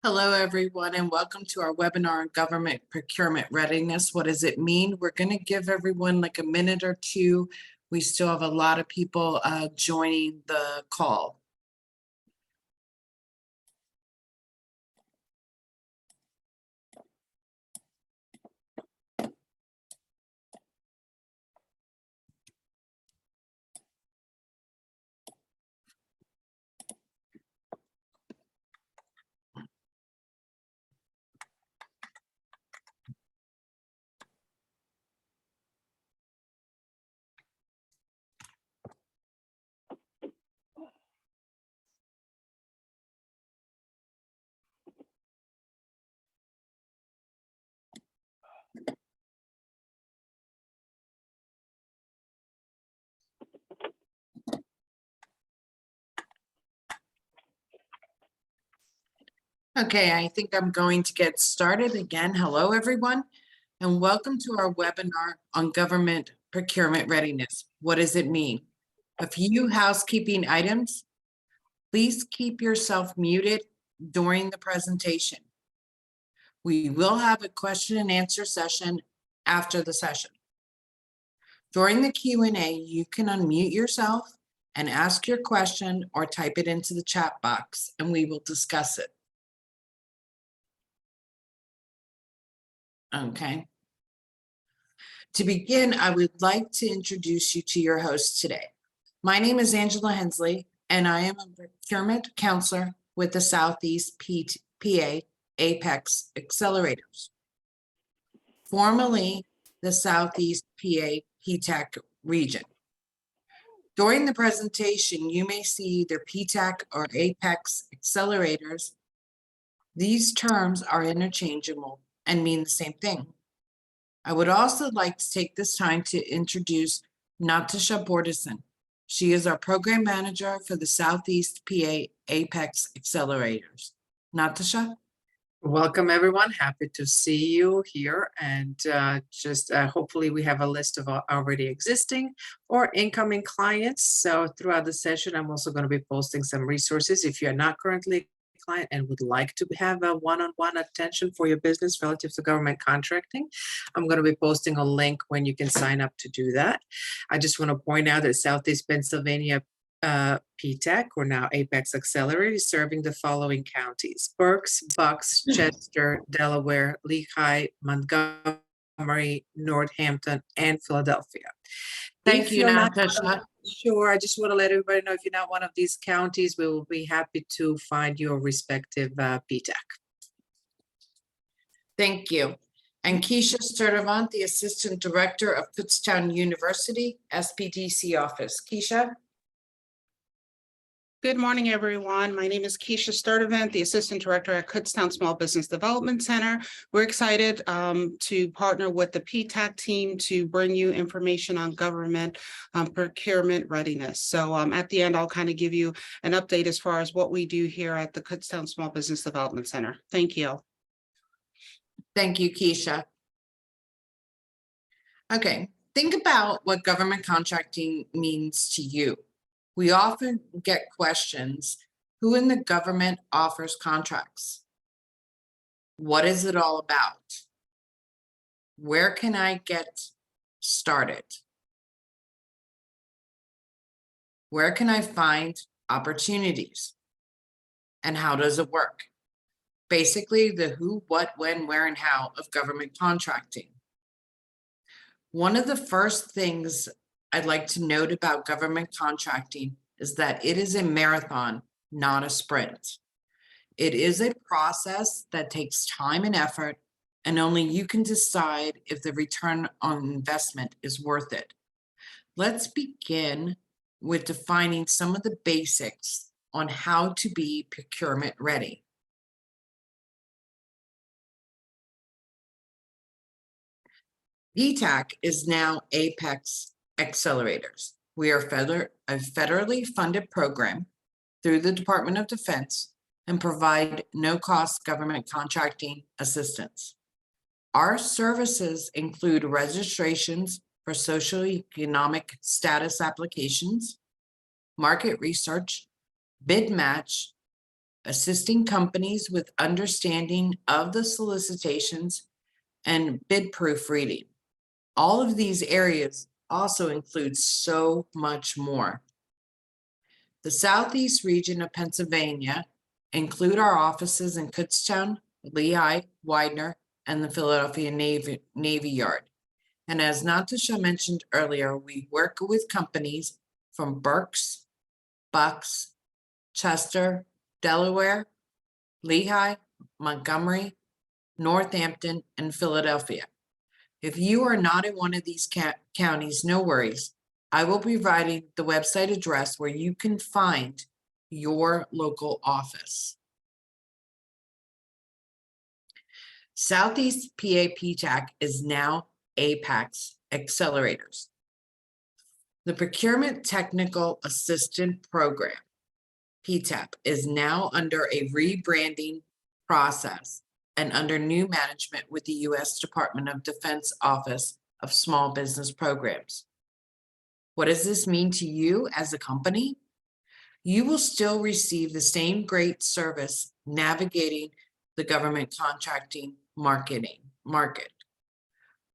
Hello, everyone, and welcome to our webinar on government procurement readiness. What does it mean? We're going to give everyone like a minute or two. We still have a lot of people joining the call. Okay, I think I'm going to get started again. Hello, everyone, and welcome to our webinar on government procurement readiness. What does it mean? A few housekeeping items. Please keep yourself muted during the presentation. We will have a question and answer session after the session. During the Q&A, you can unmute yourself and ask your question or type it into the chat box and we will discuss it. Okay. To begin, I would like to introduce you to your host today. My name is Angela Hensley, and I am a procurement counselor with the Southeast PA Apex Accelerators, formerly the Southeast PA PTAC region. During the presentation, you may see either PTAC or Apex Accelerators. These terms are interchangeable and mean the same thing. I would also like to take this time to introduce Natasha Bordison. She is our program manager for the Southeast PA Apex Accelerators. Natasha? Welcome, everyone. Happy to see you here. And hopefully we have a list of already existing or incoming clients. So throughout the session, I'm also going to be posting some resources. If you're not currently a client and would like to have a one-on-one attention for your business relative to government contracting, I'm going to be posting a link when you can sign up to do that. I just want to point out that Southeast Pennsylvania PTAC, or now Apex Accelerator, is serving the following counties: Berks, Bucks, Chester, Delaware, Lehigh, Montgomery, Northampton, and Philadelphia. Thank you, Natasha. Sure, I just want to let everybody know if you're not one of these counties, we will be happy to find your respective PTAC. Thank you. And Keisha Sturdivant, the Assistant Director of Kutztown University, SPDC Office. Keisha? Good morning, everyone. My name is Keisha Sturdivant, the Assistant Director at Kutztown Small Business Development Center. We're excited to partner with the PTAC team to bring you information on government procurement readiness. So at the end, I'll kind of give you an update as far as what we do here at the Kutztown Small Business Development Center. Thank you. Thank you, Keisha. Okay, think about what government contracting means to you. We often get questions: who in the government offers contracts? What is it all about? Where can I get started? Where can I find opportunities? And how does it work? Basically, the who, what, when, where, and how of government contracting. One of the first things I'd like to note about government contracting is that it is a marathon, not a sprint. It is a process that takes time and effort, and only you can decide if the return on investment is worth it. Let's begin with defining some of the basics on how to be procurement ready. PTAC is now Apex Accelerators. We are a federally funded program through the Department of Defense and provide no-cost government contracting assistance. Our services include registrations for socioeconomic status applications, market research, bid match, assisting companies with understanding of the solicitations and bid proofreading. All of these areas also include so much more. The Southeast region of Pennsylvania include our offices in Kutztown, Lehigh, Widener, and the Philadelphia Navy Yard. And as Natasha mentioned earlier, we work with companies from Berks, Bucks, Chester, Delaware, Lehigh, Montgomery, Northampton, and Philadelphia. If you are not in one of these counties, no worries. I will be providing the website address where you can find your local office. Southeast PA PTAC is now APAC's Accelerators. The Procurement Technical Assistant Program, PTAP, is now under a rebranding process and under new management with the U.S. Department of Defense Office of Small Business Programs. What does this mean to you as a company? You will still receive the same great service navigating the government contracting market,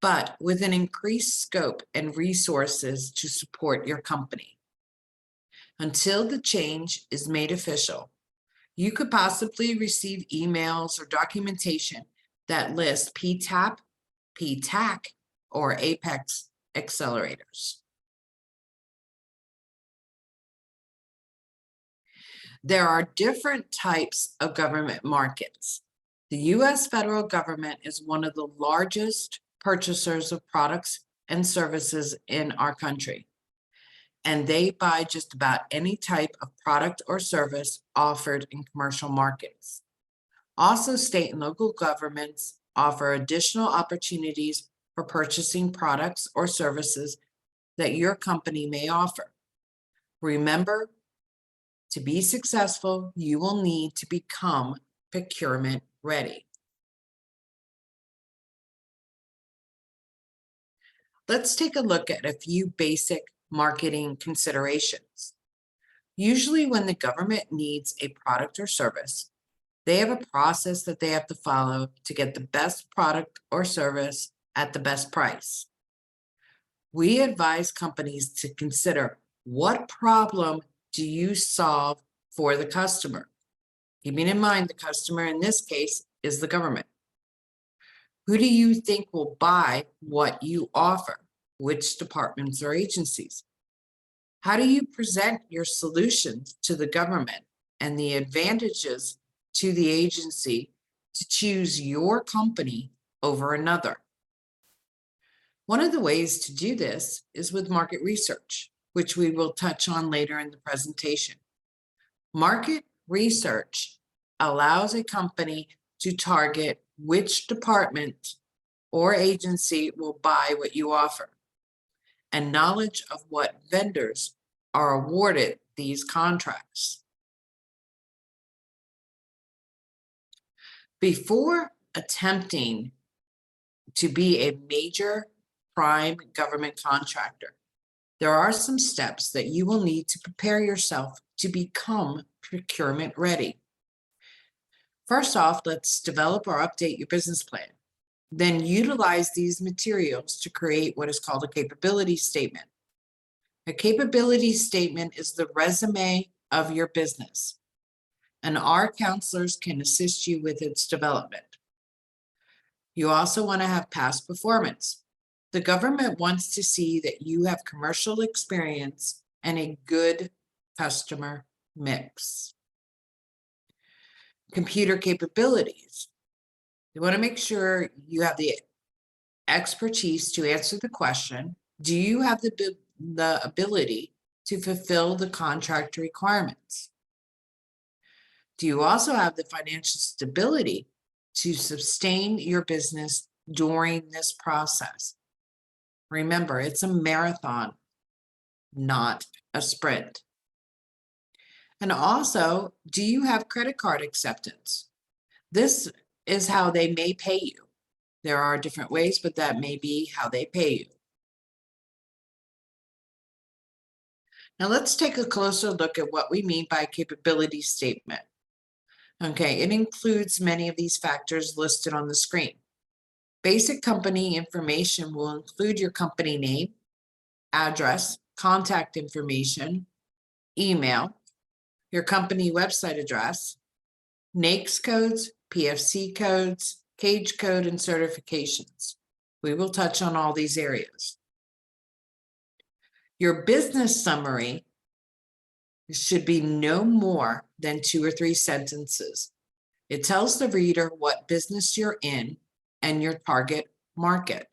but with an increased scope and resources to support your company. Until the change is made official, you could possibly receive emails or documentation that list PTAP, PTAC, or Apex accelerators. There are different types of government markets. The U.S. federal government is one of the largest purchasers of products and services in our country, and they buy just about any type of product or service offered in commercial markets. Also, state and local governments offer additional opportunities for purchasing products or services that your company may offer. Remember, to be successful, you will need to become procurement ready. Let's take a look at a few basic marketing considerations. Usually when the government needs a product or service, they have a process that they have to follow to get the best product or service at the best price. We advise companies to consider what problem do you solve for the customer? Keeping in mind the customer in this case is the government. Who do you think will buy what you offer? Which departments or agencies? How do you present your solutions to the government and the advantages to the agency to choose your company over another? One of the ways to do this is with market research, which we will touch on later in the presentation. Market research allows a company to target which department or agency will buy what you offer, and knowledge of what vendors are awarded these contracts. Before attempting to be a major prime government contractor, there are some steps that you will need to prepare yourself to become procurement ready. First off, let's develop or update your business plan. Then utilize these materials to create what is called a capability statement. A capability statement is the resume of your business, and our counselors can assist you with its development. You also want to have past performance. The government wants to see that you have commercial experience and a good customer mix. Computer capabilities. You want to make sure you have the expertise to answer the question, do you have the ability to fulfill the contract requirements? Do you also have the financial stability to sustain your business during this process? Remember, it's a marathon, not a sprint. And also, do you have credit card acceptance? This is how they may pay you. There are different ways, but that may be how they pay you. Now let's take a closer look at what we mean by a capability statement. Okay, it includes many of these factors listed on the screen. Basic company information will include your company name, address, contact information, email, your company website address, NAICS codes, PFC codes, CAGE code, and certifications. We will touch on all these areas. Your business summary should be no more than 2 or 3 sentences. It tells the reader what business you're in and your target market.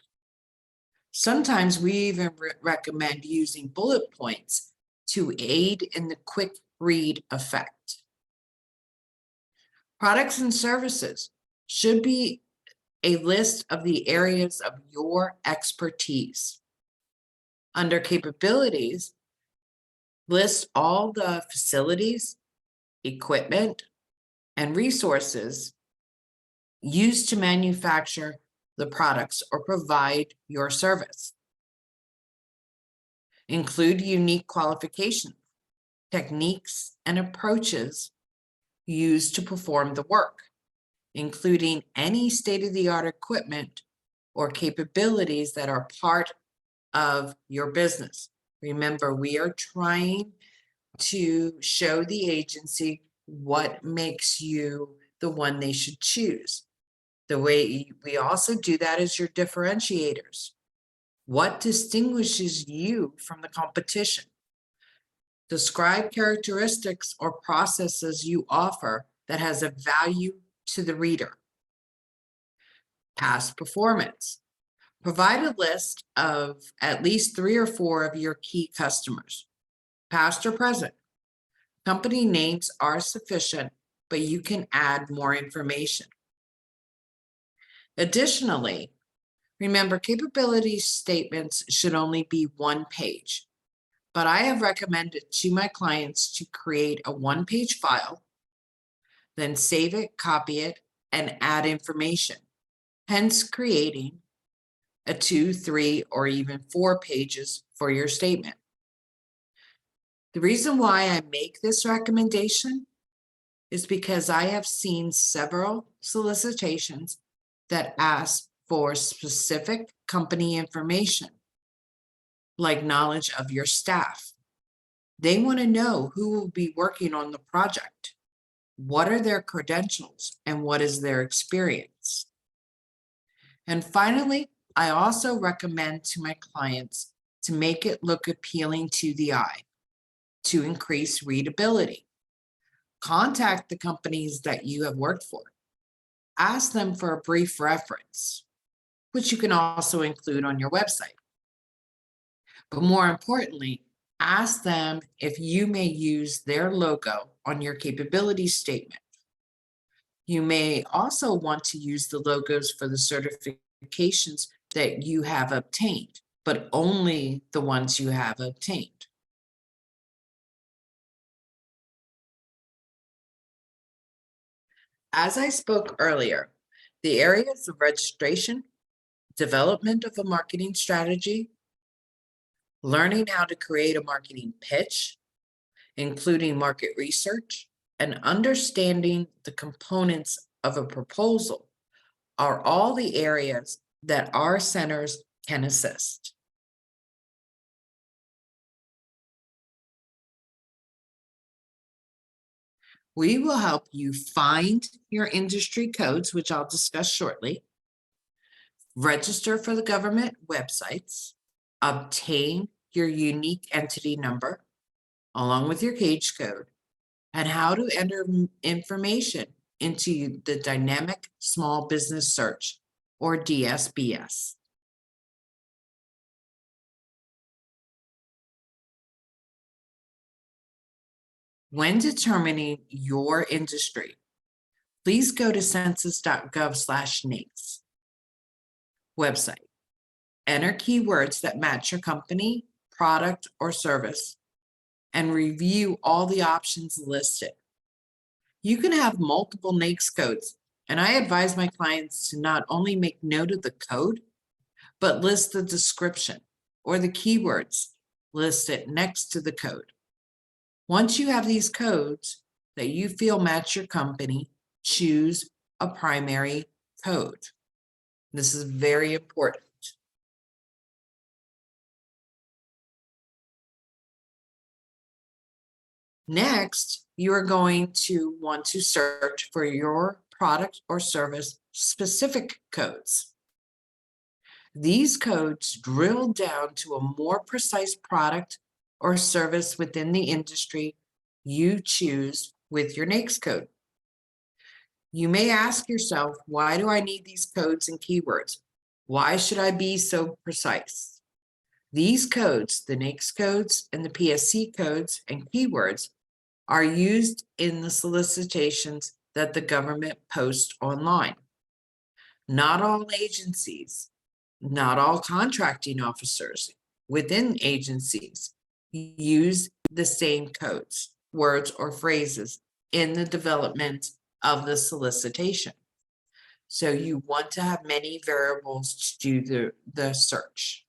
Sometimes we even recommend using bullet points to aid in the quick read effect. Products and services should be a list of the areas of your expertise. Under capabilities, list all the facilities, equipment, and resources used to manufacture the products or provide your service. Include unique qualifications, techniques, and approaches used to perform the work, including any state-of-the-art equipment or capabilities that are part of your business. Remember, we are trying to show the agency what makes you the one they should choose. The way we also do that is your differentiators. What distinguishes you from the competition? Describe characteristics or processes you offer that has a value to the reader. Past performance. Provide a list of at least 3 or 4 of your key customers, past or present. Company names are sufficient, but you can add more information. Additionally, remember, capability statements should only be 1 page, but I have recommended to my clients to create a 1-page file, then save it, copy it, and add information, hence creating a 2, 3, or even 4 pages for your statement. The reason why I make this recommendation is because I have seen several solicitations that ask for specific company information, like knowledge of your staff. They want to know who will be working on the project, what are their credentials, and what is their experience. And finally, I also recommend to my clients to make it look appealing to the eye, to increase readability. Contact the companies that you have worked for. Ask them for a brief reference, which you can also include on your website. But more importantly, ask them if you may use their logo on your capability statement. You may also want to use the logos for the certifications that you have obtained, but only the ones you have obtained. As I spoke earlier, the areas of registration, development of a marketing strategy, learning how to create a marketing pitch, including market research, and understanding the components of a proposal are all the areas that our centers can assist. We will help you find your industry codes, which I'll discuss shortly, register for the government websites, obtain your unique entity number, along with your CAGE code, and how to enter information into the Dynamic Small Business Search, or DSBS. When determining your industry, please go to census.gov/NAICS website. Enter keywords that match your company, product, or service, and review all the options listed. You can have multiple NAICS codes, and I advise my clients to not only make note of the code, but list the description or the keywords listed next to the code. Once you have these codes that you feel match your company, choose a primary code. This is very important. Next, you are going to want to search for your product or service specific codes. These codes drill down to a more precise product or service within the industry you choose with your NAICS code. You may ask yourself, why do I need these codes and keywords? Why should I be so precise? These codes, the NAICS codes and the PSC codes and keywords, are used in the solicitations that the government posts online. Not all agencies, not all contracting officers within agencies use the same codes, words, or phrases in the development of the solicitation. So you want to have many variables to do the search.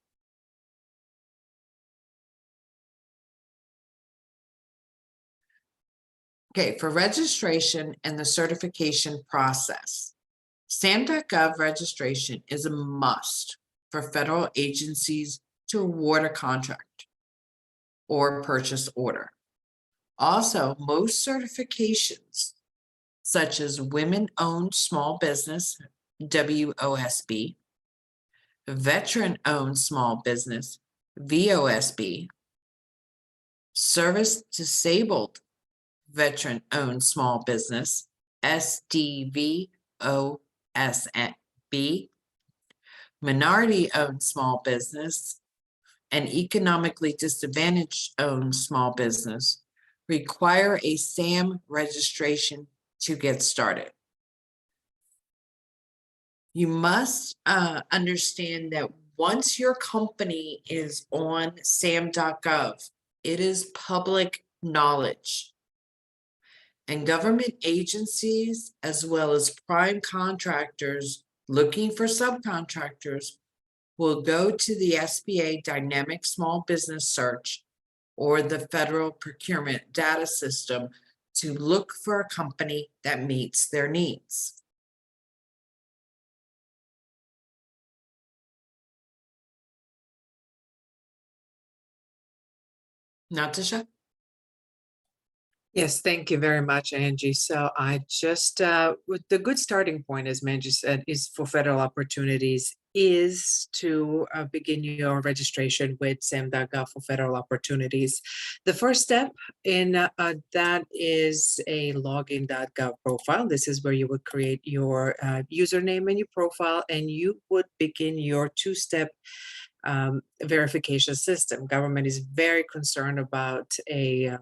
Okay, for registration and the certification process, SAM.gov registration is a must for federal agencies to award a contract or purchase order. Also, most certifications, such as Women-Owned Small Business, WOSB, Veteran-Owned Small Business, VOSB, Service-Disabled Veteran-Owned Small Business, SDVOSB, Minority-Owned Small Business, and Economically Disadvantaged-Owned Small Business require a SAM registration to get started. You must understand that once your company is on SAM.gov, it is public knowledge. And government agencies, as well as prime contractors looking for subcontractors, will go to the SBA Dynamic Small Business Search or the Federal Procurement Data System to look for a company that meets their needs. Natasha? Yes, thank you very much, Angie. So I just, with the good starting point, as Manji said, is for federal opportunities, is to begin your registration with SAM.gov for federal opportunities. The first step in that is a login.gov profile. This is where you would create your username and your profile, and you would begin your two-step verification system. Government is very concerned about a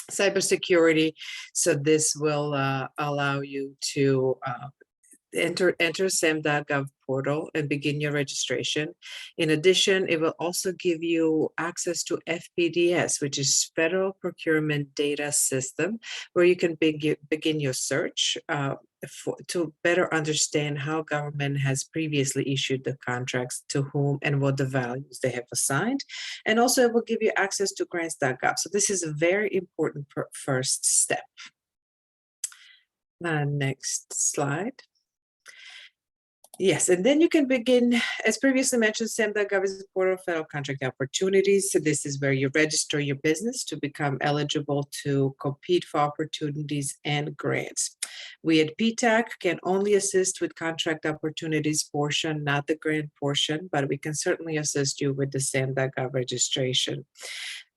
cybersecurity, so this will allow you to enter SAM.gov portal and begin your registration. In addition, it will also give you access to FPDS, which is Federal Procurement Data System, where you can begin your search to better understand how government has previously issued the contracts, to whom and what the values they have assigned. And also it will give you access to grants.gov. So this is a very important first step. Next slide. Yes, and then you can begin, as previously mentioned, SAM.gov is a portal of federal contract opportunities. So this is where you register your business to become eligible to compete for opportunities and grants. We at PTAC can only assist with contract opportunities portion, not the grant portion, but we can certainly assist you with the SAM.gov registration.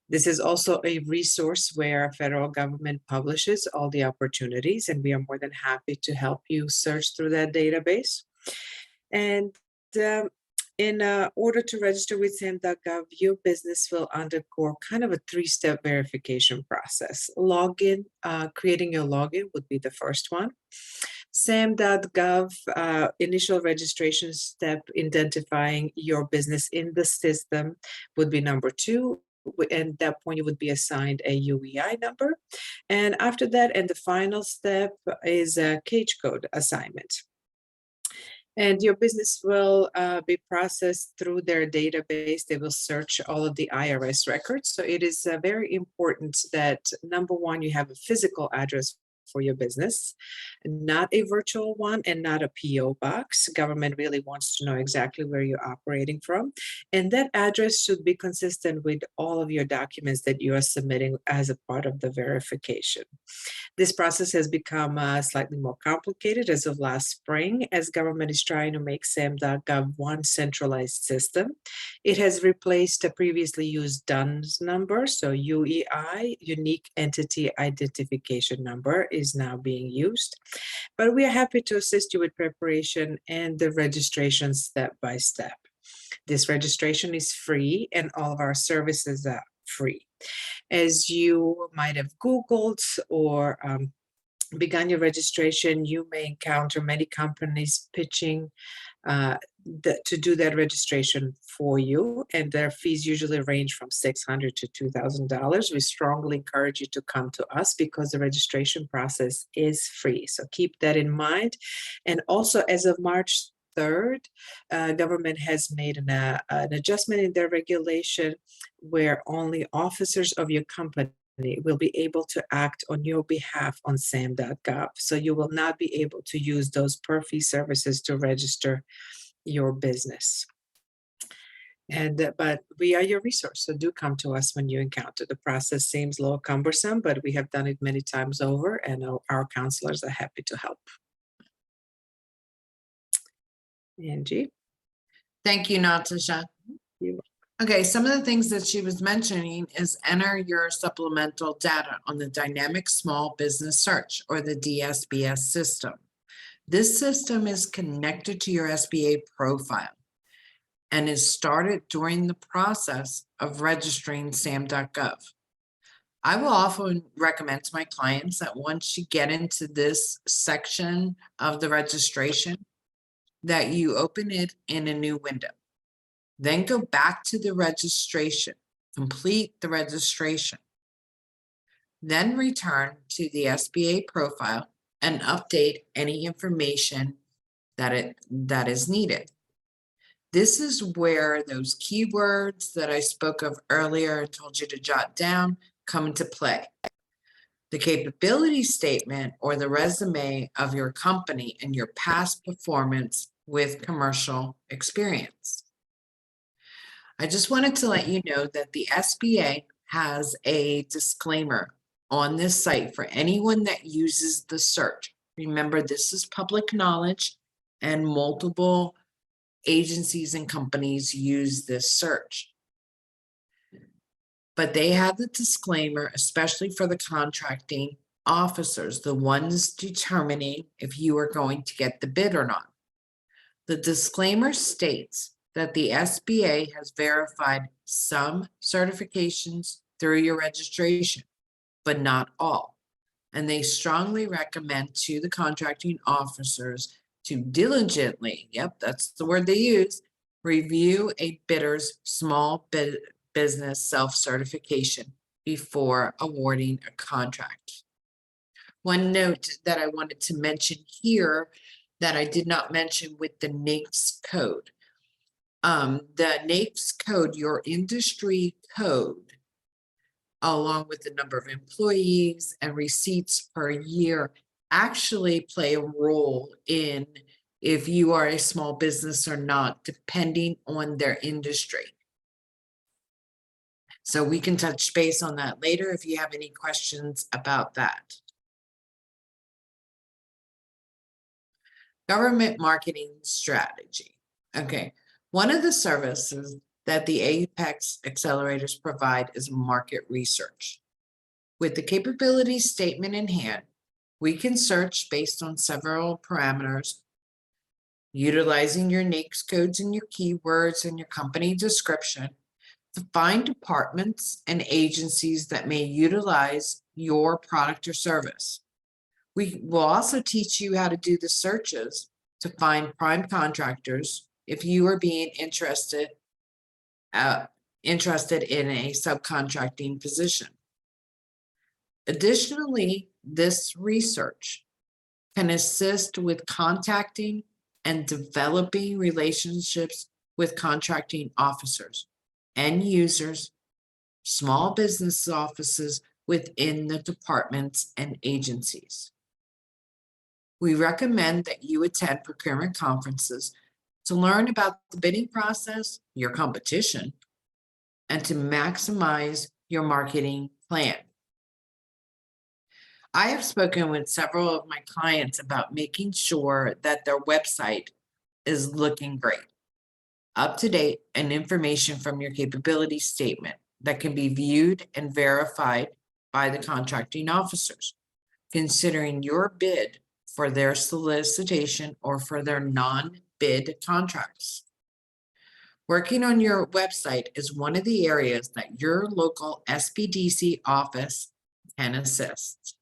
This is also a resource where federal government publishes all the opportunities, and we are more than happy to help you search through that database. And in order to register with SAM.gov, your business will undergo kind of a three-step verification process. Login, creating your login would be the first one. SAM.gov initial registration step, identifying your business in the system, would be number 2. And at that point, you would be assigned a UEI number. And after that, and the final step is a CAGE code assignment. And your business will be processed through their database. They will search all of the IRS records. So it is very important that, number one, you have a physical address for your business, not a virtual one and not a PO box. Government really wants to know exactly where you're operating from. And that address should be consistent with all of your documents that you are submitting as a part of the verification. This process has become slightly more complicated as of last spring, as government is trying to make SAM.gov one centralized system. It has replaced a previously used DUNS number, so UEI, Unique Entity Identification Number, is now being used. But we are happy to assist you with preparation and the registration step by step. This registration is free and all of our services are free. As you might have Googled or begun your registration, you may encounter many companies pitching to do that registration for you, and their fees usually range from $600 to $2,000. We strongly encourage you to come to us because the registration process is free. So keep that in mind. And also, as of March 3rd, government has made an adjustment in their regulation where only officers of your company will be able to act on your behalf on SAM.gov. So you will not be able to use those per fee services to register your business. And but we are your resource, so do come to us when you encounter. The process seems a little cumbersome, but we have done it many times over, and our counselors are happy to help. Angie? Thank you, Natasha. You're welcome. Okay, some of the things that she was mentioning is enter your supplemental data on the Dynamic Small Business Search, or the DSBS system. This system is connected to your SBA profile and is started during the process of registering SAM.gov. I will often recommend to my clients that once you get into this section of the registration, that you open it in a new window. Then go back to the registration, complete the registration. Then return to the SBA profile and update any information that is needed. This is where those keywords that I spoke of earlier and told you to jot down come into play. The capability statement or the resume of your company and your past performance with commercial experience. I just wanted to let you know that the SBA has a disclaimer on this site for anyone that uses the search. Remember, this is public knowledge and multiple agencies and companies use this search. But they have the disclaimer, especially for the contracting officers, the ones determining if you are going to get the bid or not. The disclaimer states that the SBA has verified some certifications through your registration, but not all. And they strongly recommend to the contracting officers to diligently, yep, that's the word they use, review a bidder's small business self-certification before awarding a contract. One note that I wanted to mention here that I did not mention with the NAICS code. The NAICS code, your industry code, along with the number of employees and receipts per year, actually play a role in if you are a small business or not, depending on their industry. So we can touch base on that later if you have any questions about that. Government marketing strategy. Okay, one of the services that the Apex accelerators provide is market research. With the capability statement in hand, we can search based on several parameters, utilizing your NAICS codes and your keywords and your company description to find departments and agencies that may utilize your product or service. We will also teach you how to do the searches to find prime contractors if you are being interested in a subcontracting position. Additionally, this research can assist with contacting and developing relationships with contracting officers, end users, small business offices within the departments and agencies. We recommend that you attend procurement conferences to learn about the bidding process, your competition, and to maximize your marketing plan. I have spoken with several of my clients about making sure that their website is looking great, up to date, and information from your capability statement that can be viewed and verified by the contracting officers, considering your bid for their solicitation or for their non-bid contracts. Working on your website is one of the areas that your local SBDC office can assist.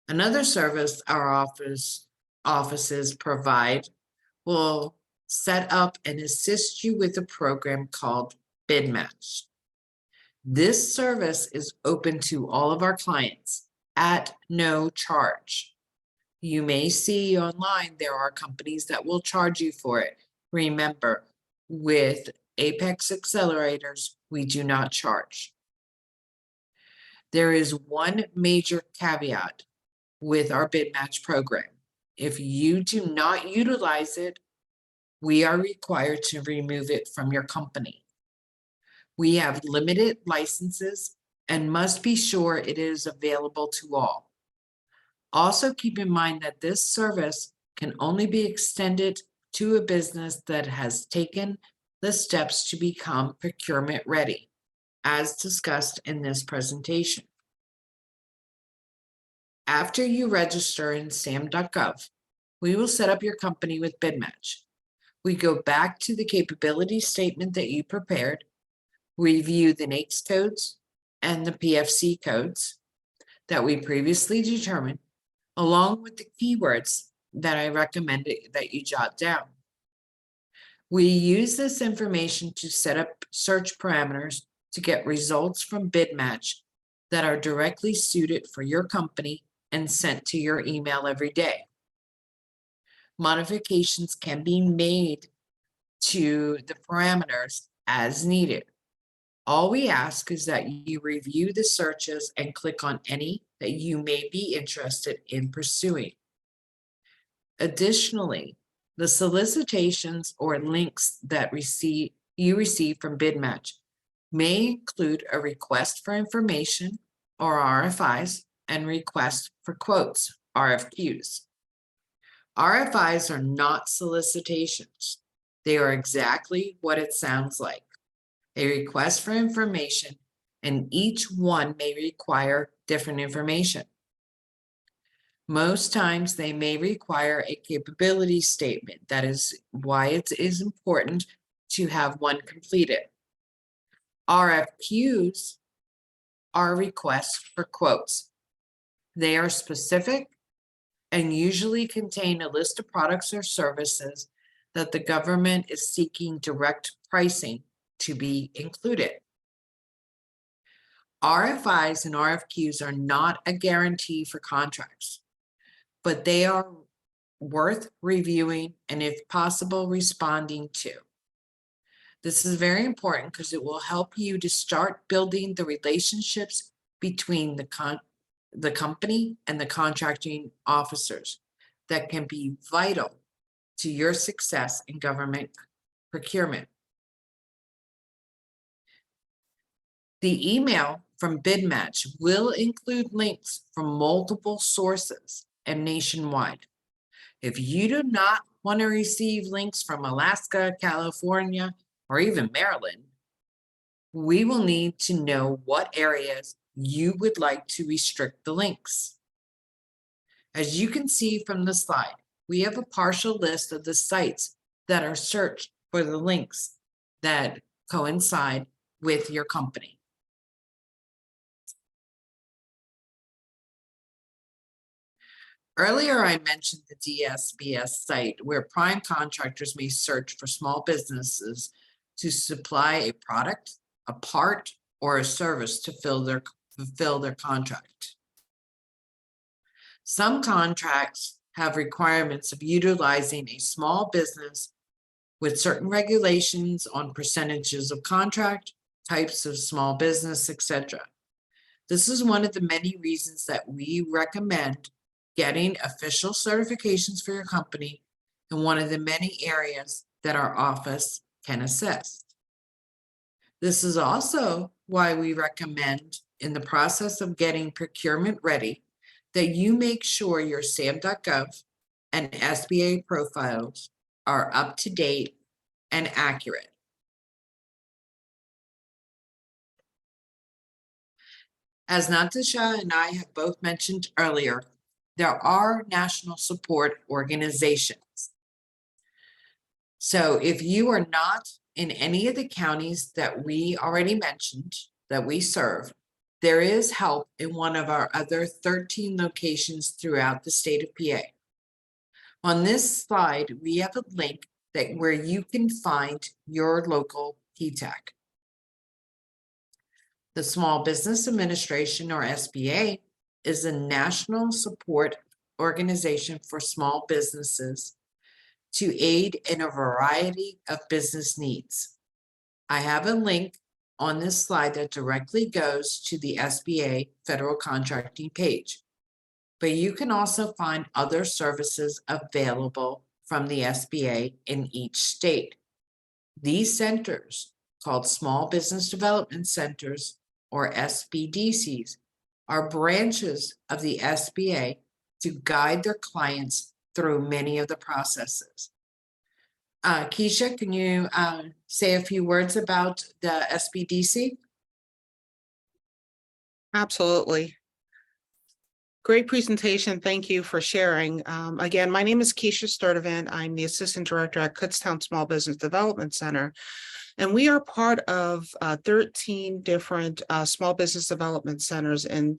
Another service our offices provide will set up and assist you with a program called Bid Match. This service is open to all of our clients at no charge. You may see online there are companies that will charge you for it. Remember, with Apex Accelerators, we do not charge. There is one major caveat with our Bid Match program. If you do not utilize it, we are required to remove it from your company. We have limited licenses and must be sure it is available to all. Also keep in mind that this service can only be extended to a business that has taken the steps to become procurement ready, as discussed in this presentation. After you register in SAM.gov, we will set up your company with Bid Match. We go back to the capability statement that you prepared, review the NAICS codes and the PFC codes that we previously determined, along with the keywords that I recommended that you jot down. We use this information to set up search parameters to get results from Bid Match that are directly suited for your company and sent to your email every day. Modifications can be made to the parameters as needed. All we ask is that you review the searches and click on any that you may be interested in pursuing. Additionally, the solicitations or links that you receive from Bid Match may include a request for information or RFIs and request for quotes, RFQs. RFIs are not solicitations. They are exactly what it sounds like. A request for information, and each one may require different information. Most times they may require a capability statement. That is why it is important to have one completed. RFQs are requests for quotes. They are specific and usually contain a list of products or services that the government is seeking direct pricing to be included. RFIs and RFQs are not a guarantee for contracts, but they are worth reviewing and, if possible, responding to. This is very important because it will help you to start building the relationships between the company and the contracting officers that can be vital to your success in government procurement. The email from Bid Match will include links from multiple sources and nationwide. If you do not want to receive links from Alaska, California, or even Maryland, we will need to know what areas you would like to restrict the links. As you can see from the slide, we have a partial list of the sites that are searched for the links that coincide with your company. Earlier, I mentioned the DSBS site where prime contractors may search for small businesses to supply a product, a part, or a service to fulfill their contract. Some contracts have requirements of utilizing a small business with certain regulations on percentages of contract, types of small business, etc. This is one of the many reasons that we recommend getting official certifications for your company in one of the many areas that our office can assist. This is also why we recommend, in the process of getting procurement ready, that you make sure your SAM.gov and SBA profiles are up to date and accurate. As Natasha and I have both mentioned earlier, there are national support organizations. So if you are not in any of the counties that we already mentioned that we serve, there is help in one of our other 13 locations throughout the state of PA. On this slide, we have a link where you can find your local PTAC. The Small Business Administration, or SBA, is a national support organization for small businesses to aid in a variety of business needs. I have a link on this slide that directly goes to the SBA federal contracting page, but you can also find other services available from the SBA in each state. These centers, called Small Business Development Centers, or SBDCs, are branches of the SBA to guide their clients through many of the processes. Keisha, can you say a few words about the SBDC? Absolutely. Great presentation. Thank you for sharing. Again, my name is Keisha Sturdivant. I'm the Assistant Director at Kutztown Small Business Development Center. And we are part of 13 different small business development centers in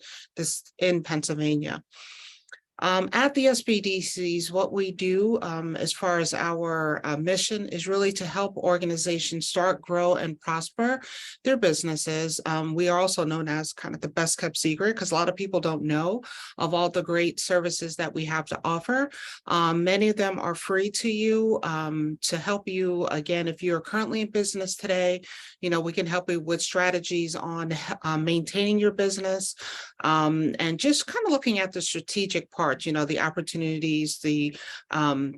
Pennsylvania. At the SBDCs, what we do as far as our mission is really to help organizations start, grow, and prosper their businesses. We are also known as kind of the best kept secret because a lot of people don't know of all the great services that we have to offer. Many of them are free to you to help you. Again, if you're currently in business today, we can help you with strategies on maintaining your business and just kind of looking at the strategic part. The opportunities, the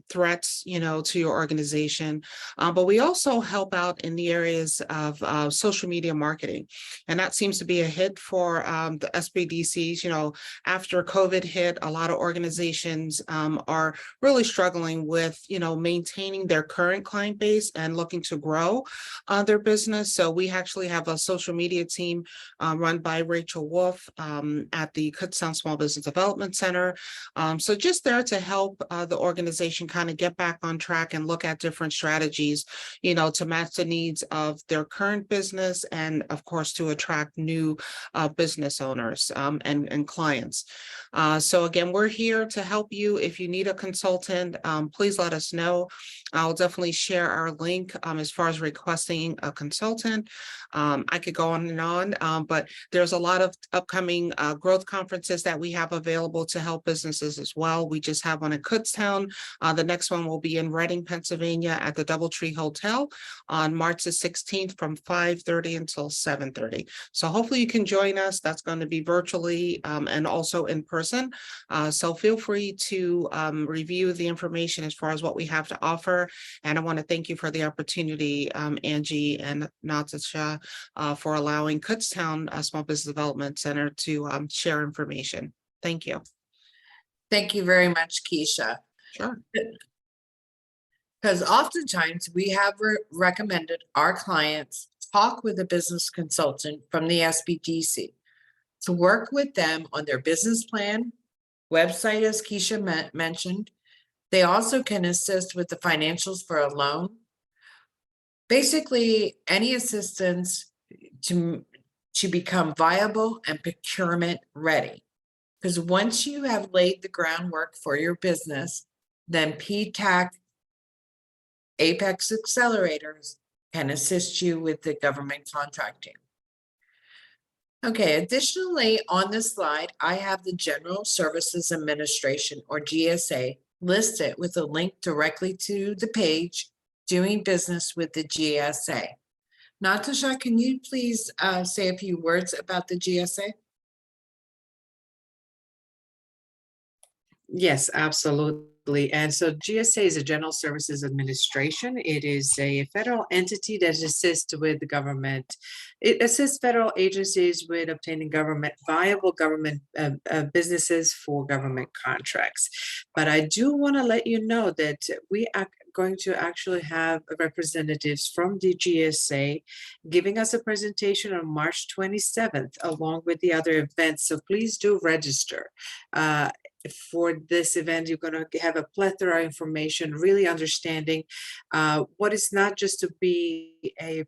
threats, to your organization. But we also help out in the areas of social media marketing. And that seems to be a hit for the SBDCs. After COVID hit, a lot of organizations are really struggling with, maintaining their current client base and looking to grow their business. So we actually have a social media team run by Rachel Wolf at the Kutztown Small Business Development Center. So just there to help the organization kind of get back on track and look at different strategies, to match the needs of their current business and, of course, to attract new business owners and clients. So again, we're here to help you. If you need a consultant, please let us know. I'll definitely share our link as far as requesting a consultant. I could go on and on, but there's a lot of upcoming growth conferences that we have available to help businesses as well. We just have one in Kutztown. The next one will be in Reading, Pennsylvania at the DoubleTree Hotel on March the 16th from 5:30 until 7:30. So hopefully you can join us. That's going to be virtually and also in person. So feel free to review the information as far as what we have to offer. And I want to thank you for the opportunity, Angie and Natasha, for allowing Kutztown Small Business Development Center to share information. Thank you. Thank you very much, Keisha. Sure. Because oftentimes we have recommended our clients talk with a business consultant from the SBDC to work with them on their business plan, website, as Keisha mentioned. They also can assist with the financials for a loan. Basically, any assistance to become viable and procurement ready. Because once you have laid the groundwork for your business, then PTAC Apex Accelerators can assist you with the government contracting. Okay, additionally, on this slide, I have the General Services Administration, or GSA, listed with a link directly to the page, Doing Business with the GSA. Natasha, can you please say a few words about the GSA? Yes, absolutely. And so GSA is a General Services Administration. It is a federal entity that assists with the government. It assists federal agencies with obtaining viable government businesses for government contracts. But I do want to let you know that we are going to actually have representatives from the GSA giving us a presentation on March 27th, along with the other events. So please do register. For this event, you're going to have a plethora of information, really understanding what is not just to be a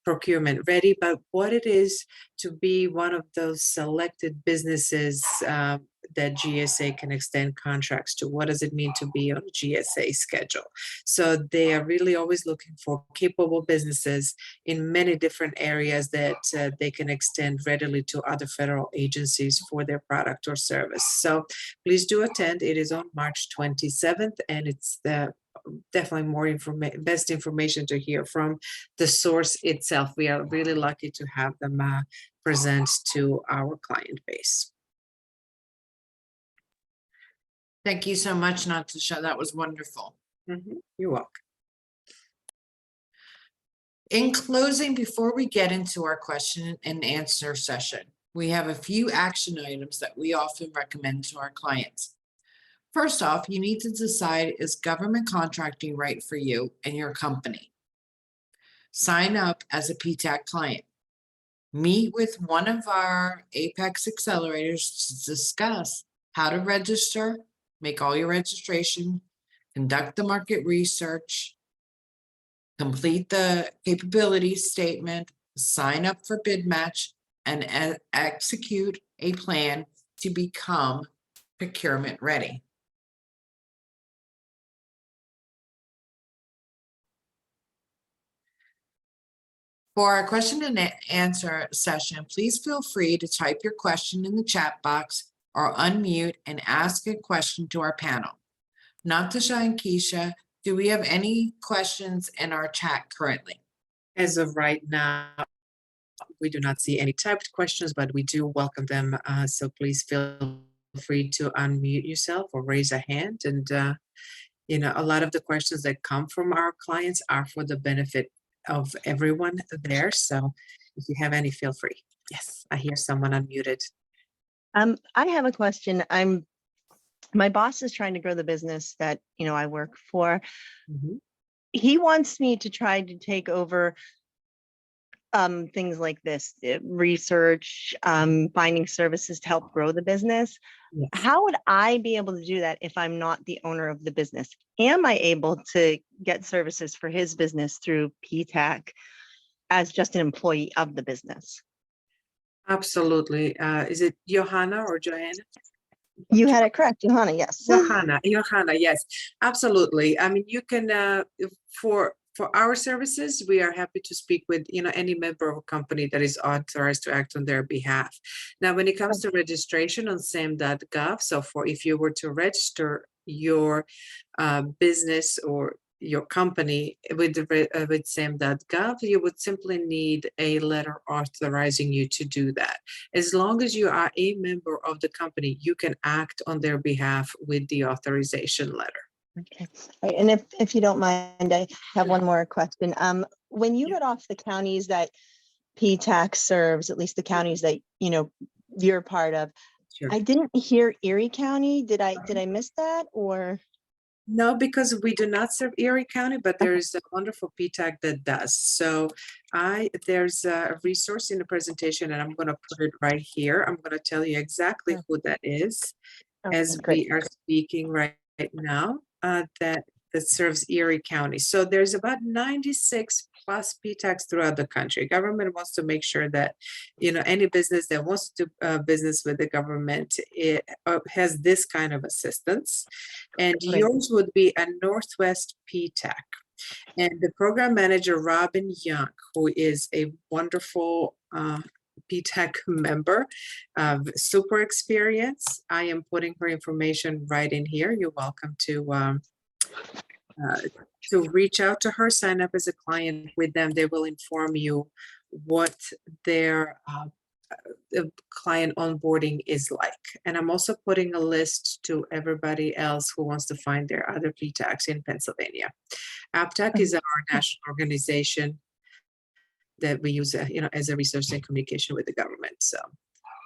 procurement ready, but what it is to be one of those selected businesses that GSA can extend contracts to. What does it mean to be on a GSA schedule? So they are really always looking for capable businesses in many different areas that they can extend readily to other federal agencies for their product or service. So please do attend. It is on March 27th, and it's definitely best information to hear from the source itself. We are really lucky to have them present to our client base. Thank you so much, Natasha. That was wonderful. You're welcome. In closing, before we get into our question and answer session, we have a few action items that we often recommend to our clients. First off, you need to decide, is government contracting right for you and your company? Sign up as a PTAC client. Meet with one of our Apex accelerators to discuss how to register, make all your registration, conduct the market research, complete the capability statement, sign up for bid match, and execute a plan to become procurement ready. For our question and answer session, please feel free to type your question in the chat box or unmute and ask a question to our panel. Natasha and Keisha, do we have any questions in our chat currently? As of right now, we do not see any typed questions, but we do welcome them. So please feel free to unmute yourself or raise a hand. And, you know, a lot of the questions that come from our clients are for the benefit of everyone there. So if you have any, feel free. Yes, I hear someone unmuted. I have a question. My boss is trying to grow the business that, I work for. He wants me to try to take over things like this, research, finding services to help grow the business. Yes. How would I be able to do that if I'm not the owner of the business? Am I able to get services for his business through PTAC as just an employee of the business? Absolutely. Is it Johanna or Joanna? You had it correct, Johanna, yes. Johanna, yes, absolutely. I mean, you can, for our services, we are happy to speak with, any member of a company that is authorized to act on their behalf. Now, when it comes to registration on SAM.gov, so if you were to register your business or your company with SAM.gov, you would simply need a letter authorizing you to do that. As long as you are a member of the company, you can act on their behalf with the authorization letter. Okay. All right. And if you don't mind, I have one more question. When you get off the counties that PTAC serves, at least the counties that you're part of, Sure. I didn't hear Erie County. Did I miss that, or? No, because we do not serve Erie County, but there is a wonderful PTAC that does. So there's a resource in the presentation, and I'm going to put it right here. I'm going to tell you exactly who that is as we are speaking right now, that serves Erie County. So there's about 96 plus PTACs throughout the country. Government wants to make sure that, any business that wants to do business with the government, it has this kind of assistance. And yours would be a Northwest PTAC. And the program manager, Robin Young, who is a wonderful PTAC member, super experience. I am putting her information right in here. You're welcome to reach out to her, sign up as a client with them. They will inform you what their the client onboarding is like. And I'm also putting a list to everybody else who wants to find their other PTACs in Pennsylvania. APTAC is our national organization that we use, as a resource and communication with the government. So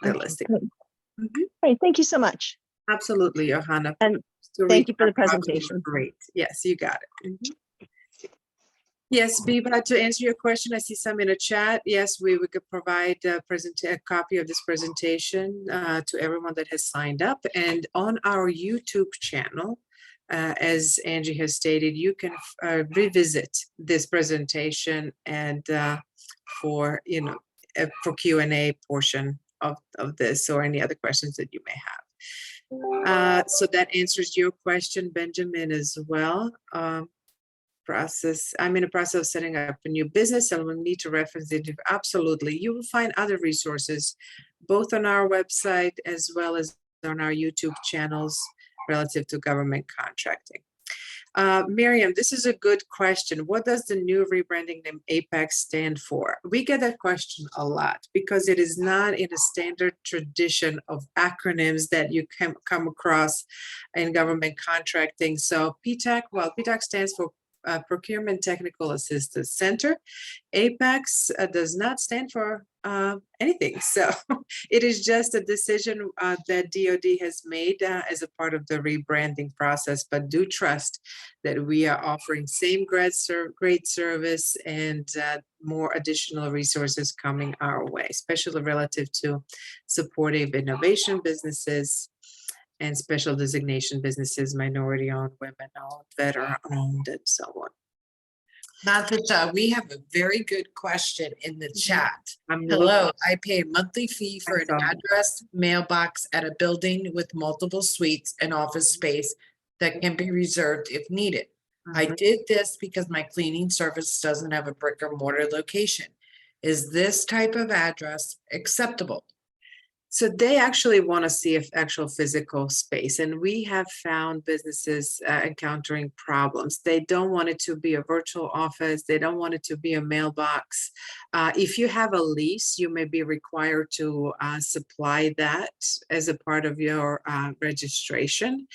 they're Okay, listed. great. Mhm. Great, thank you so much. Absolutely, Johanna. And To thank you for the recap, probably presentation. great. Yes, you got it. Mhm. Yes, Biba, to answer your question, I see some in the chat. Yes, we could provide a copy of this presentation to everyone that has signed up. And on our YouTube channel, as Angie has stated, you can revisit this presentation and for Q&A portion of this or any other questions that you may have. So that answers your question, Benjamin, as well. I'm in the process of setting up a new business and will need to reference it. Absolutely. You will find other resources, both on our website as well as on our YouTube channels relative to government contracting. Miriam, this is a good question. What does the new rebranding name APEX stand for? We get that question a lot because it is not in a standard tradition of acronyms that you can come across in government contracting. So PTAC, well, PTAC stands for Procurement Technical Assistance Center. APEX does not stand for anything. So it is just a decision that DoD has made as a part of the rebranding process, but do trust that we are offering same great service and more additional resources coming our way, especially relative to supportive innovation businesses and special designation businesses, minority-owned, women-owned, veteran-owned, and so on. Natasha, we have a very good question in the chat. I'm Hello, I pay a monthly fee for an That's all. address mailbox at a building with multiple suites and office space that can be reserved if needed. I Mhm. did this because my cleaning service doesn't have a brick or mortar location. Is this type of address acceptable? So they actually want to see if actual physical space, and we have found businesses encountering problems. They don't want it to be a virtual office. They don't want it to be a mailbox. If you have a lease, you may be required to supply that as a part of your registration,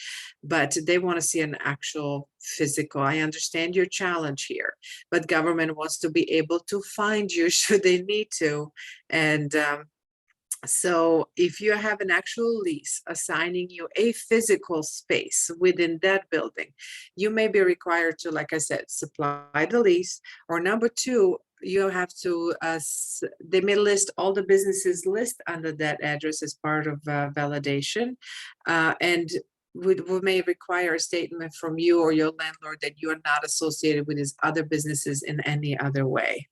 but they want to see an actual physical. I understand your challenge here, but government wants to be able to find you should they need to, and so if you have an actual lease assigning you a physical space within that building, you may be required to, like I said, supply the lease. Or number two, you have to, they may list all the businesses list under that address as part of validation. And we may require a statement from you or your landlord that you are not associated with these other businesses in any other way.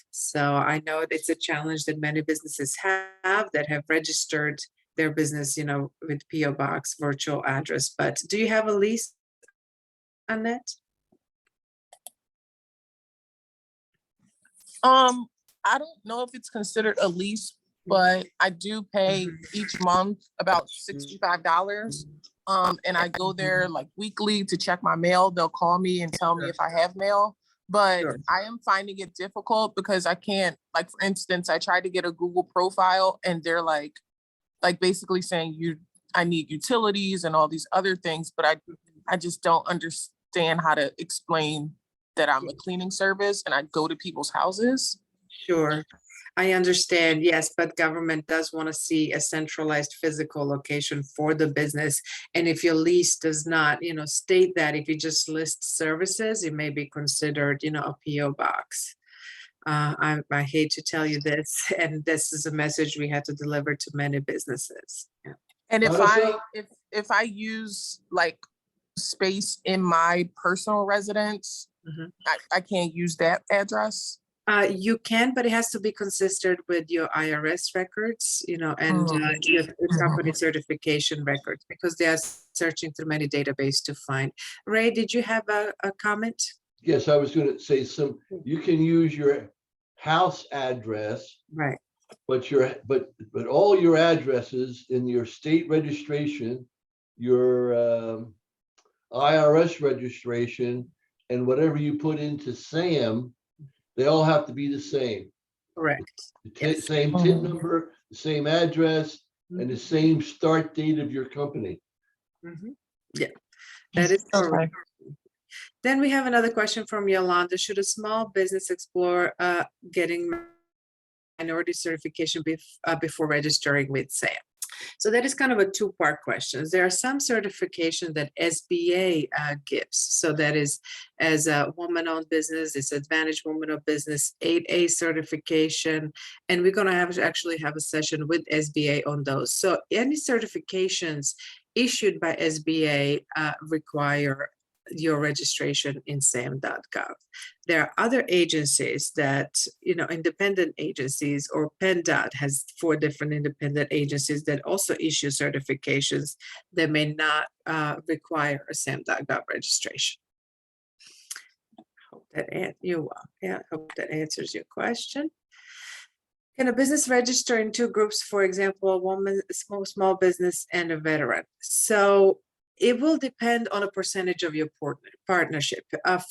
So I know it's a challenge that many businesses have that have registered their business, with PO box virtual address. But do you have a lease, Annette? I don't know if it's considered a lease, but I do pay each month about $65. And I go there like weekly to check my mail. They'll call me and tell me if I have mail. But Sure. I am finding it difficult because I can't, like, for instance, I tried to get a Google profile and they're like basically saying I need utilities and all these other things, but I just don't understand how to explain that I'm a cleaning service and I go to people's houses. Sure. I understand, yes, but government does want to see a centralized physical location for the business. And if your lease does not, state that, if you just list services, it may be considered, a PO box. I hate to tell you this, and this is a message we had to deliver to many businesses. Yeah. And if I use like space in my personal residence, Mhm. I can't use that address. You can, but it has to be consistent with your IRS records, and your company certification records, because they are searching through many databases to find. Ray, did you have a comment? Yes, I was going to say you can use your house address, Right. but all your addresses in your state registration, your IRS registration, and whatever you put into SAM, they all have to be the same. Correct. The Yes. same TIN number, the same address, and the same start date of your company. Mhm. Yeah, that is Okay. correct. Then we have another question from Yolanda. Should a small business explore getting minority certification before registering with SAM? So that is kind of a two-part question. There are some certifications that SBA gives. So that is, as a woman-owned business, it's Advantage Woman-Owned Business 8A certification. And we're going to actually have a session with SBA on those. So any certifications issued by SBA require your registration in sam.gov. There are other agencies that, independent agencies, or PennDOT has 4 different independent agencies that also issue certifications that may not require a sam.gov registration. Hope that answers your question. Can a business register in 2 groups, for example, a woman, a small business, and a veteran? So it will depend on a percentage of your partnership.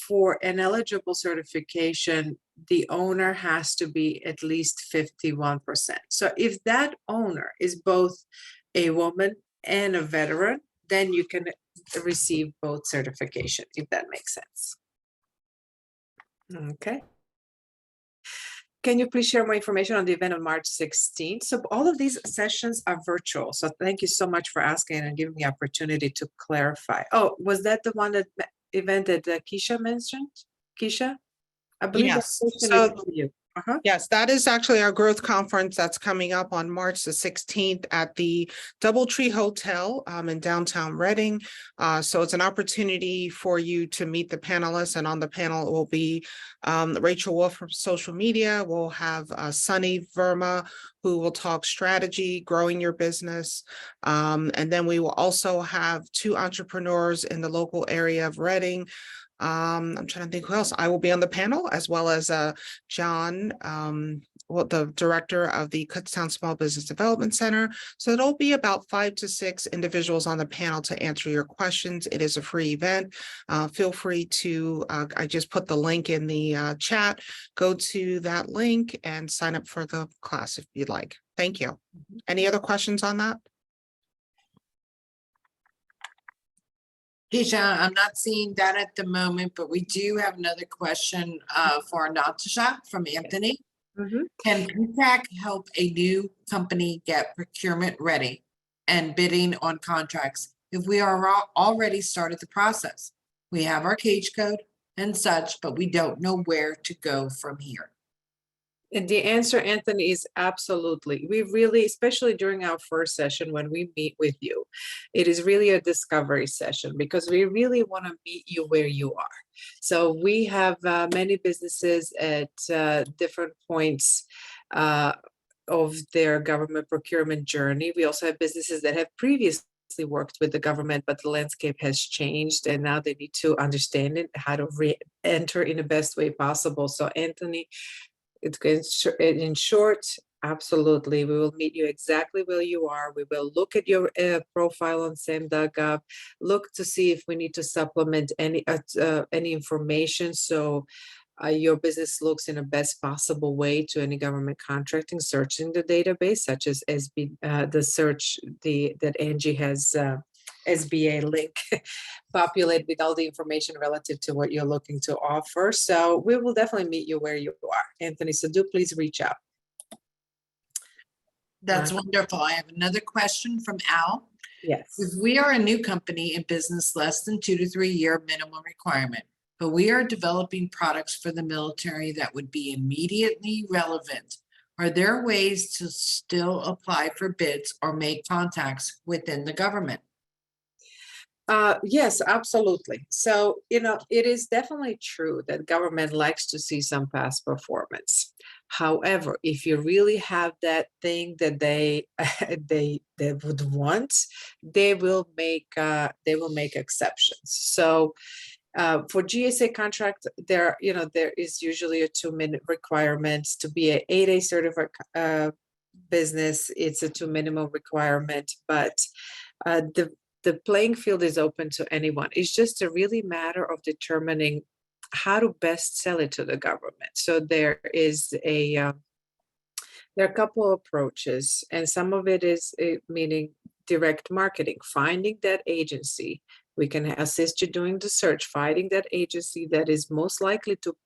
For an eligible certification, the owner has to be at least 51%. So if that owner is both a woman and a veteran, then you can receive both certification, if that makes sense. Okay. Can you please share more information on the event on March 16th? So all of these sessions are virtual. So thank you so much for asking and giving me opportunity to clarify. Oh, was that the one that event that Keisha mentioned? Keisha? I believe that Yes. question So is for you. yes, that is actually our growth conference that's coming up on March the 16th at the Doubletree Hotel in downtown Reading. So it's an opportunity for you to meet the panelists, and on the panel will be Rachel Wolf from social media. We'll have Sunny Verma, who will talk strategy, growing your business. And then we will also have 2 entrepreneurs in the local area of Reading. I'm trying to think who else. I will be on the panel, as well as John, the director of the Kutztown Small Business Development Center. So it'll be about 5 to 6 individuals on the panel to answer your questions. It is a free event. Feel free to, I just put the link in the chat. Go to that link and sign up for the class if you'd like. Thank you. Any other questions on that? Keisha, I'm not seeing that at the moment, but we do have another question for Natasha from Anthony. Can PTAC help a new company get procurement ready and bidding on contracts if we are already started the process? We have our cage code and such, but we don't know where to go from here. And the answer, Anthony, is absolutely. We really, especially during our first session when we meet with you, it is really a discovery session because we really want to meet you where you are. So we have many businesses at different points of their government procurement journey. We also have businesses that have previously worked with the government, but the landscape has changed and now they need to understand it, how to re-enter in the best way possible. So Anthony, in short, absolutely. We will meet you exactly where you are. We will look at your profile on sam.gov, look to see if we need to supplement any information so your business looks in the best possible way to any government contracting, searching the database, such as the search that Angie has SBA link populate with all the information relative to what you're looking to offer. So we will definitely meet you where you are, Anthony. So do please reach out. That's wonderful. I have another question from Al. Yes. If we are a new company in business less than 2 to 3 year minimum requirement, but we are developing products for the military that would be immediately relevant, are there ways to still apply for bids or make contacts within the government? Yes, absolutely. So, it is definitely true that government likes to see some past performance. However, if you really have that thing that they would want, they will make exceptions. So for GSA contract, there is usually a 2-minute requirement to be an 8A certified business. It's a 2 minimum requirement, but the playing field is open to anyone. It's just a really matter of determining how to best sell it to the government. So there is a There are a couple of approaches, and some of it is meaning direct marketing, finding that agency. We can assist you doing the search, finding that agency that is most likely to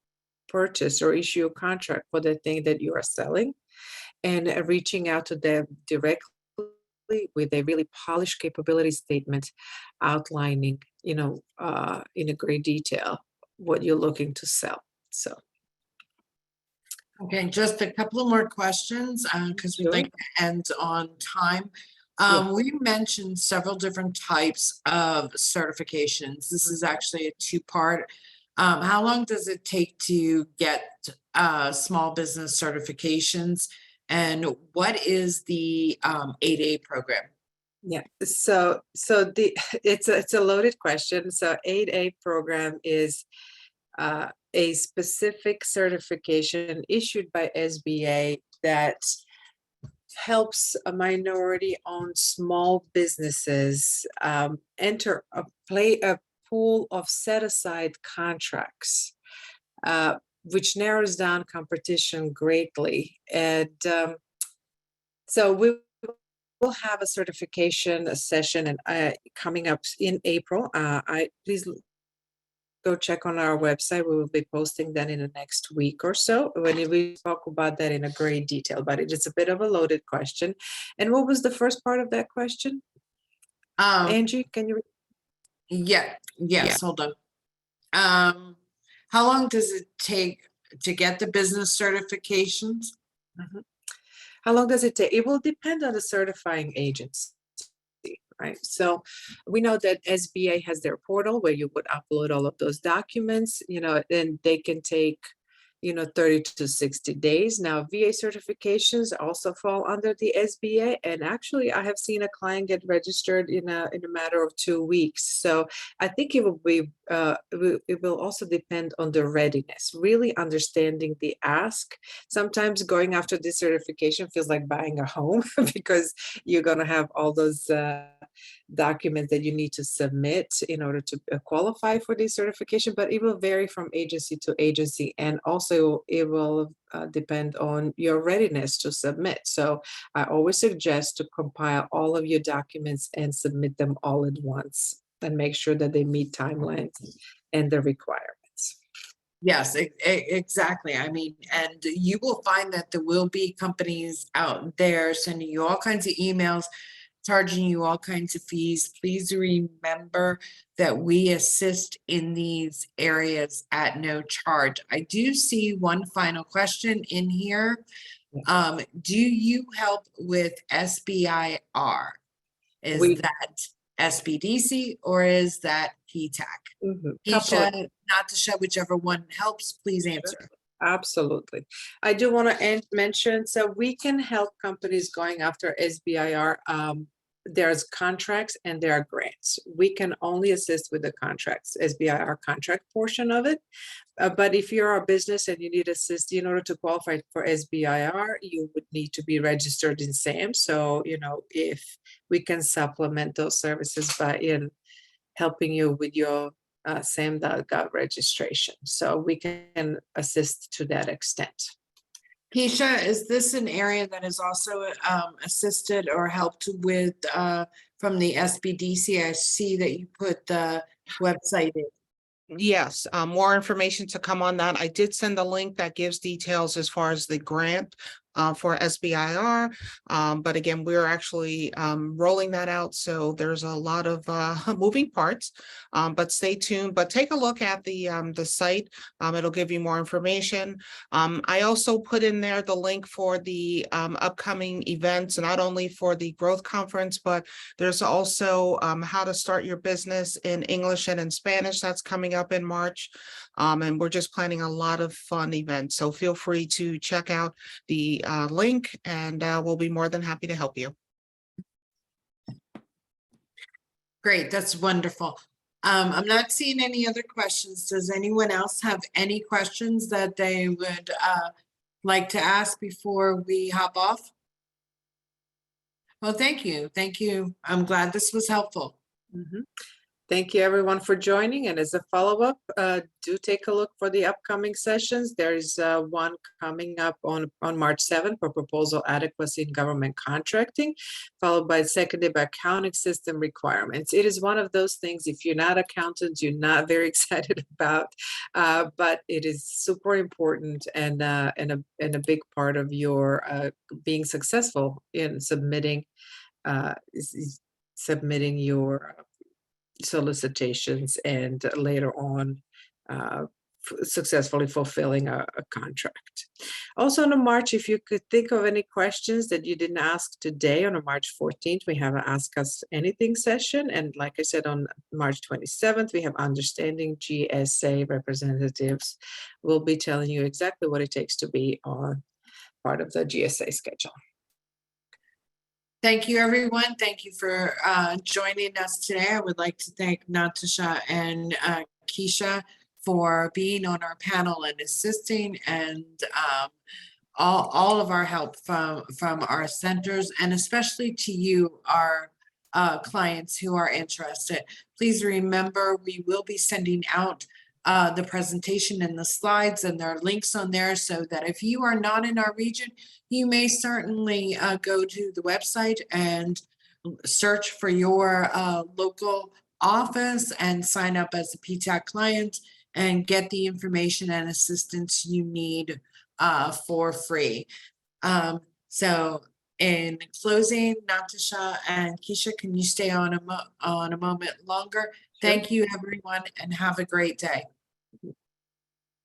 purchase or issue a contract for the thing that you are selling, and reaching out to them directly with a really polished capability statement outlining, in a great detail what you're looking to sell. So. Okay, just a couple of more questions, because we'd like to end on time. We mentioned several different types of certifications. This is actually a two-part. How long does it take to get small business certifications? And what is the 8A program? Yeah, so it's a loaded question. So 8A program is a specific certification issued by SBA that helps a minority-owned small businesses enter a pool of set-aside contracts, which narrows down competition greatly. And so we will have a certification session and coming up in April. Please go check on our website. We will be posting that in the next week or so when we talk about that in a great detail, but it is a bit of a loaded question. And what was the first part of that question? Angie, can you? Yes, hold on. How long does it take to get the business certifications? How long does it take? It will depend on the certifying agency. Right. So we know that SBA has their portal where you would upload all of those documents, and they can take, 30 to 60 days. Now, VA certifications also fall under the SBA. And actually, I have seen a client get registered in a matter of 2 weeks. So I think it will be, it will also depend on the readiness, really understanding the ask. Sometimes going after this certification feels like buying a home because you're going to have all those documents that you need to submit in order to qualify for this certification, but it will vary from agency to agency, and also it will depend on your readiness to submit. So I always suggest to compile all of your documents and submit them all at once and make sure that they meet timelines and the requirements. Yes, exactly. I mean, and you will find that there will be companies out there sending you all kinds of emails, charging you all kinds of fees. Please remember that we assist in these areas at no charge. I do see one final question in here. Do you help with SBIR? Is that SBDC or is that PTAC? Keisha, not to show whichever one helps, please answer. Absolutely. I do want to mention, so we can help companies going after SBIR. There's contracts and there are grants. We can only assist with the contracts, SBIR contract portion of it. But if you're a business and you need assist in order to qualify for SBIR, you would need to be registered in SAM. So, if we can supplement those services by helping you with your SAM.gov registration. So we can assist to that extent. Keisha, is this an area that is also assisted or helped with from the SBDC? I see that you put the website in. Yes, more information to come on that. I did send a link that gives details as far as the grant for SBIR. But again, we're actually rolling that out. So there's a lot of moving parts, but stay tuned. But take a look at the site. It'll give you more information. I also put in there the link for the upcoming events, not only for the growth conference, but there's also how to start your business in English and in Spanish. That's coming up in March. And we're just planning a lot of fun events. So feel free to check out the link, and we'll be more than happy to help you. Great, that's wonderful. I'm not seeing any other questions. Does anyone else have any questions that they would like to ask before we hop off? Well, thank you. Thank you. I'm glad this was helpful. Thank you everyone for joining. And as a follow-up, do take a look for the upcoming sessions. There's one coming up on March 7th for proposal adequacy in government contracting, followed by seconded by accounting system requirements. It is one of those things, if you're not accountant, you're not very excited about, but it is super important and a big part of your being successful in submitting your solicitations and later on successfully fulfilling a contract. Also on March, if you could think of any questions that you didn't ask today, on March 14th, we have an Ask Us Anything session. And like I said, on March 27th, we have Understanding GSA representatives. We'll be telling you exactly what it takes to be on part of the GSA schedule. Thank you, everyone. Thank you for joining us today. I would like to thank Natasha and Keisha for being on our panel and assisting, and all of our help from our centers, and especially to you, our clients who are interested. Please remember, we will be sending out the presentation and the slides, and there are links on there, so that if you are not in our region, you may certainly go to the website and search for your local office and sign up as a PTAC client and get the information and assistance you need for free. So in closing, Natasha and Keisha, can you stay on a moment longer? Sure. Thank you, everyone, and have a great day.